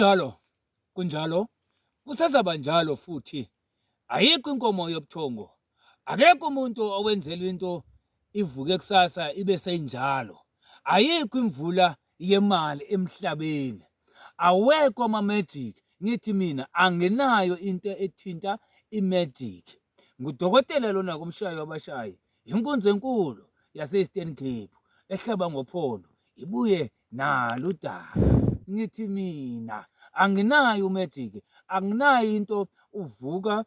Njalo kunjalo kusazaba njalo futhi ayikho inkomo yobuthongo, akekho umuntu owenzelwa into ivuke kusasa ibe seyinjalo, ayikho imvula yemali emhlabeni, awekho ama-magic. Ngithi mina angenayo into ethinta i-magic. Ngudokotela lona kumshayi wabashayi, inkunzi enkulu yase-Eastern Cape ehlaba ngophondo ibuye nalo udaka. Ngithi mina anginayo u-magic, anginayo into uvuka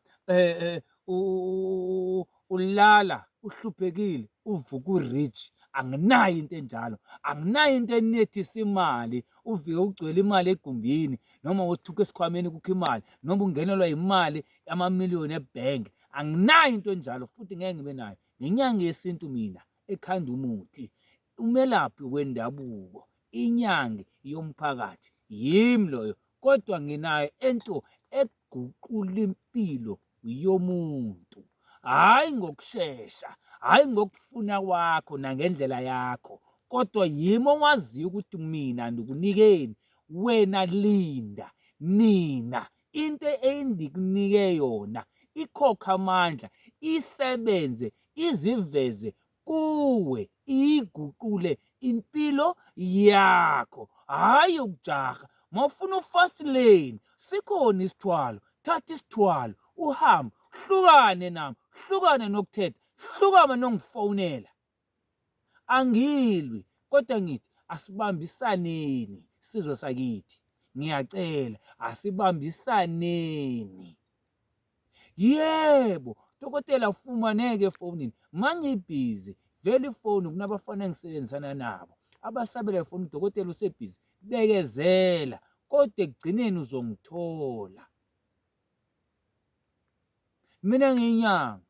ulala uhluphekile uvuka u-rich, anginayo into enjalo, anginayo into enethisa imali uvike ugcwele imali egumbini noma wethuka esikhwameni kukho imali noma ungenelwa imali amamiliyoni ebhenki. Anginayo into enjalo futhi ngeke ngibe nayo. Ngenyanga yesintu mina ekhanda umuthi, umelaphi wendabuko, inyangi yomphakathi yimi loyo, kodwa nginayo into eguqula impilo yomuntu, hhayi ngokushesha, hhayi ngokufuna kwakho nangendlela yakho, kodwa yimi owaziyo ukuthi mina ndikunikeni, wena linda. Mina into engikunike yona ikhokha amandla, isebenze, iziveze kuwe, iyiguqule impilo yakho, hhayi ukujaha. Uma ufuna u-fast lane, sikhona isithwalo, thatha isithwalo uhambe, hlukane nami, hlukane nokuthetha, hlukane nongifonela. Angilwi, kodwa ngithi asibambisaneni sizwe sakithi, ngiyacela asibambisaneni. Yebo, dokotela ufumaneke efonini, mangibhizi vele ifoni kunabafana engisebenzisana nabo abasabela ifoni, udokotela usebhizi, bekezela kodwa ekugcineni uzongithola. Mina ngiyinyanga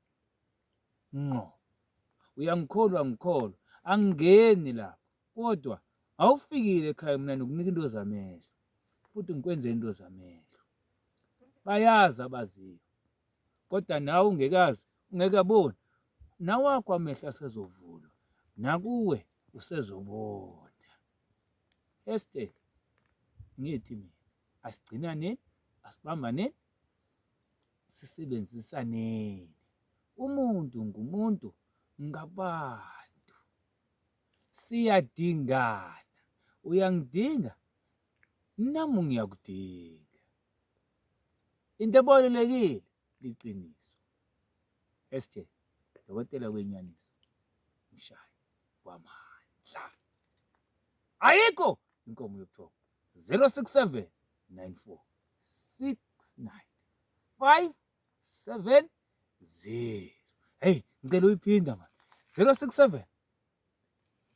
ngqo, uyangikholwa ngikholwa, angingeni lapho, kodwa awufikile ekhaya mina nokunika into zamehlo futhi ngikwenze into zamehlo. Bayazi abaziyo, kodwa nawe ungekazi, ungekaboni, nawakho amehlo asezovulwa, nakuwe usezobona. Esther, ngithi mina asigcinaneni, asibambaneni, sisebenzisaneni. Umuntu ngumuntu ngabantu, siyadingana, uyangidinga nami ngiyakudinga. Into ebalulekile liqiniso. Esther, dokotela wenyaniso, mshayi wamandla. Ayikho inkomo yobuthongo. 067 94 69 570. Hey, ngicela uyiphinda manje. 067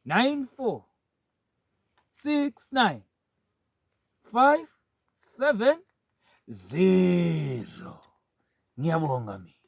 94 69 570. Ngiyabonga mina.